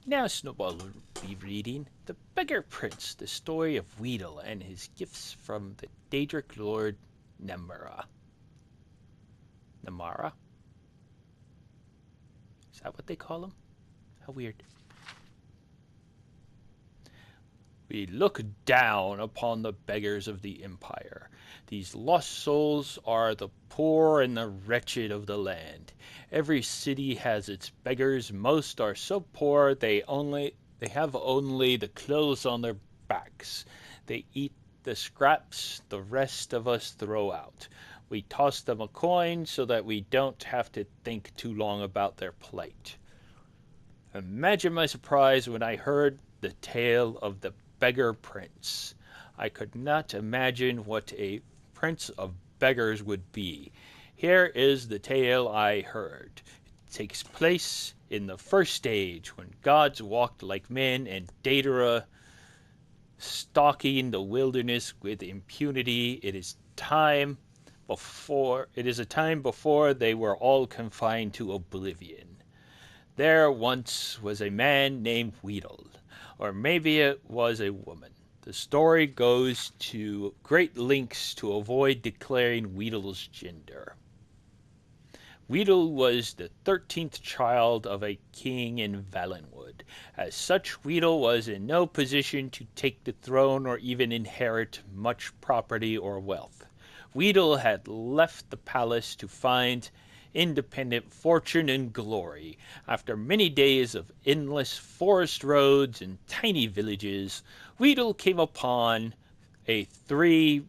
Now Snowball will be reading The Beggar Prince, the story of Weedle and his gifts from the Daedric Lord Namara. Namara? Is that what they call him? How weird. We look down upon the beggars of the empire. These lost souls are the poor and the wretched of the land. Every city has its beggars. Most are so poor they have only the clothes on their backs. They eat the scraps the rest of us throw out. We toss them a coin so that we don't have to think too long about their plight. Imagine my surprise when I heard the tale of the Beggar Prince. I could not imagine what a prince of beggars would be. Here is the tale I heard. It takes place in the first age when gods walked like men and Daedra stalking the wilderness with impunity. It is a time before they were all confined to oblivion. There once was a man named Weedle, or maybe it was a woman. The story goes to great lengths to avoid declaring Weedle's gender. Weedle was the 13th child of a king in Valenwood. As such, Weedle was in no position to take the throne or even inherit much property or wealth. Weedle had left the palace to find independent fortune and glory. After many days of endless forest roads and tiny villages, Weedle came upon A3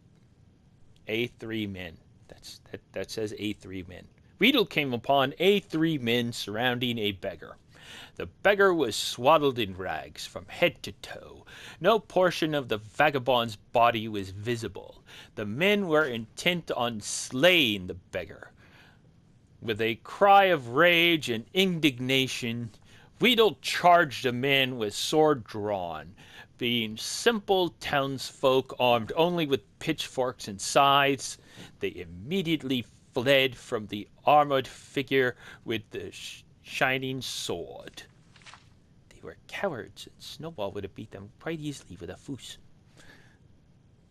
men. That says A3 men. Weedle came upon A3 men surrounding a beggar. The beggar was swaddled in rags from head to toe. No portion of the vagabond's body was visible. The men were intent on slaying the beggar. With a cry of rage and indignation, Weedle charged the men with sword drawn. Being simple townsfolk armed only with pitchforks and scythes, they immediately fled from the armored figure with the shining sword. They were cowards, and Snowball would have beat them quite easily with a foos.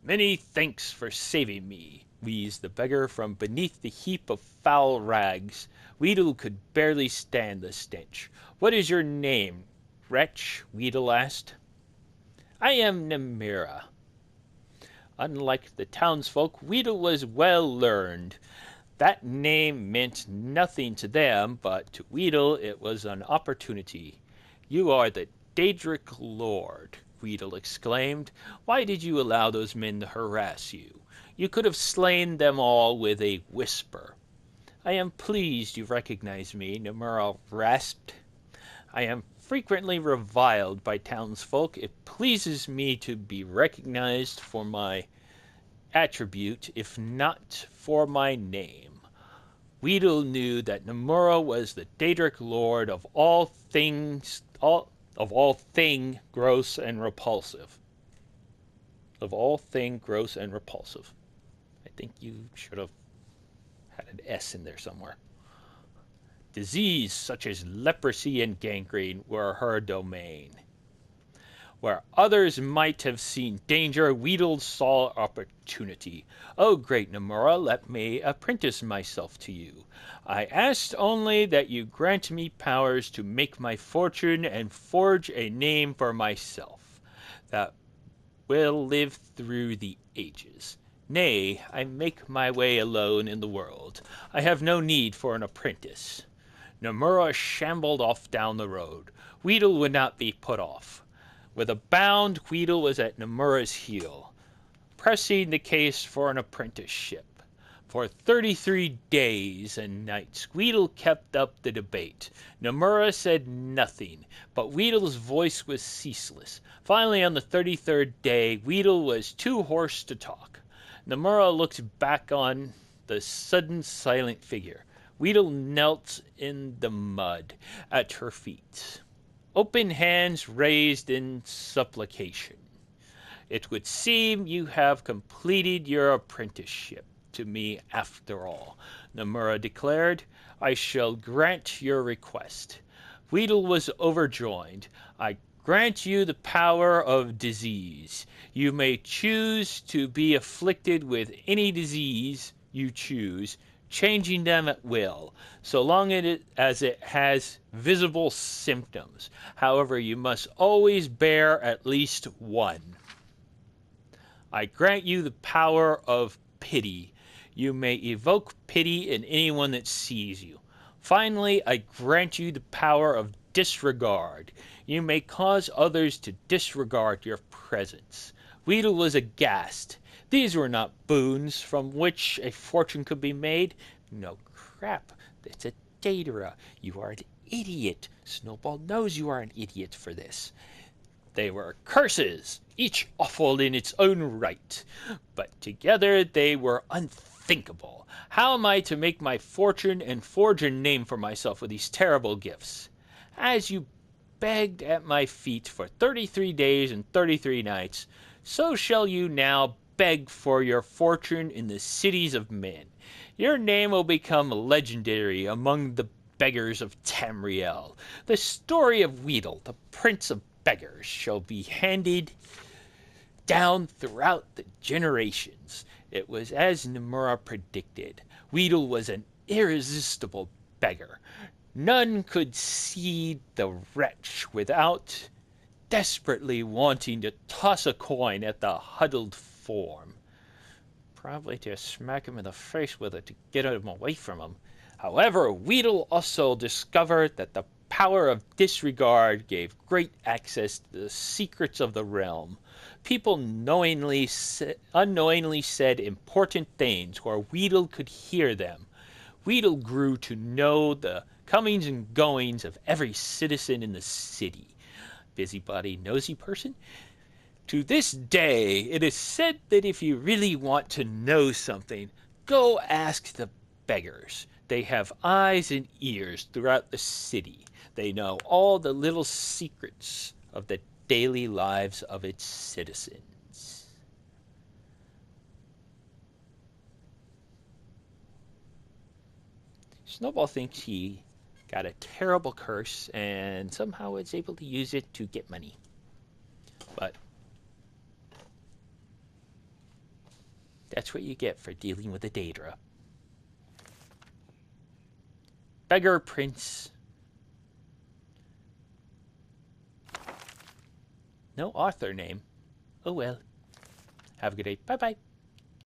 Many thanks for saving me, wheezed the beggar from beneath the heap of foul rags. Weedle could barely stand the stench. What is your name, wretch? Weedle asked. I am Namira. Unlike the townsfolk, Weedle was well learned. That name meant nothing to them, but to Weedle it was an opportunity. You are the Daedric Lord, Weedle exclaimed. Why did you allow those men to harass you? You could have slain them all with a whisper. I am pleased you recognize me, Namura rasped. I am frequently reviled by townsfolk. It pleases me to be recognized for my attribute, if not for my name. Weedle knew that Namura was the Daedric Lord of all thing gross and repulsive. Of all thing gross and repulsive. I think you should have had an S in there somewhere. Disease such as leprosy and gangrene were her domain. Where others might have seen danger, Weedle saw opportunity. Oh, great Namura, let me apprentice myself to you. I asked only that you grant me powers to make my fortune and forge a name for myself that will live through the ages. Nay, I make my way alone in the world. I have no need for an apprentice. Namura shambled off down the road. Weedle would not be put off. With a bound, Weedle was at Namura's heel, pressing the case for an apprenticeship. For 33 days and nights, Weedle kept up the debate. Namura said nothing, but Weedle's voice was ceaseless. Finally, on the 33rd day, Weedle was too hoarse to talk. Namura looked back on the sudden silent figure. Weedle knelt in the mud at her feet, open hands raised in supplication. It would seem you have completed your apprenticeship. to me after all, Nomura declared. I shall grant your request. Weedle was overjoyed. I grant you the power of disease. You may choose to be afflicted with any disease you choose, changing them at will, so long as it has visible symptoms. However, you must always bear at least one. I grant you the power of pity. You may evoke pity in anyone that sees you. Finally, I grant you the power of disregard. You may cause others to disregard your presence. Weedle was aghast. These were not boons from which a fortune could be made. No crap. It's a Daedra. You are an idiot. Snowball knows you are an idiot for this. They were curses, each awful in its own right, but together they were unthinkable. How am I to make my fortune and forge a name for myself with these terrible gifts? As you begged at my feet for 33 days and 33 nights, so shall you now beg for your fortune in the cities of men. Your name will become legendary among the beggars of Tamriel. The story of Weedle, the Prince of Beggars, shall be handed down throughout the generations. It was as Nomura predicted. Weedle was an irresistible beggar. None could see the wretch without desperately wanting to toss a coin at the huddled form. Probably to smack him in the face with it to get him away from him. However, Weedle also discovered that the power of disregard gave great access to the secrets of the realm. People unknowingly said important things where Weedle could hear them. Weedle grew to know the comings and goings of every citizen in the city. Busybody, nosy person? To this day, it is said that if you really want to know something, go ask the beggars. They have eyes and ears throughout the city. They know all the little secrets of the daily lives of its citizens. Snowball thinks he got a terrible curse and somehow was able to use it to get money. But that's what you get for dealing with a Daedra. Beggar Prince. No author name. Oh well. Have a good day. Bye-bye.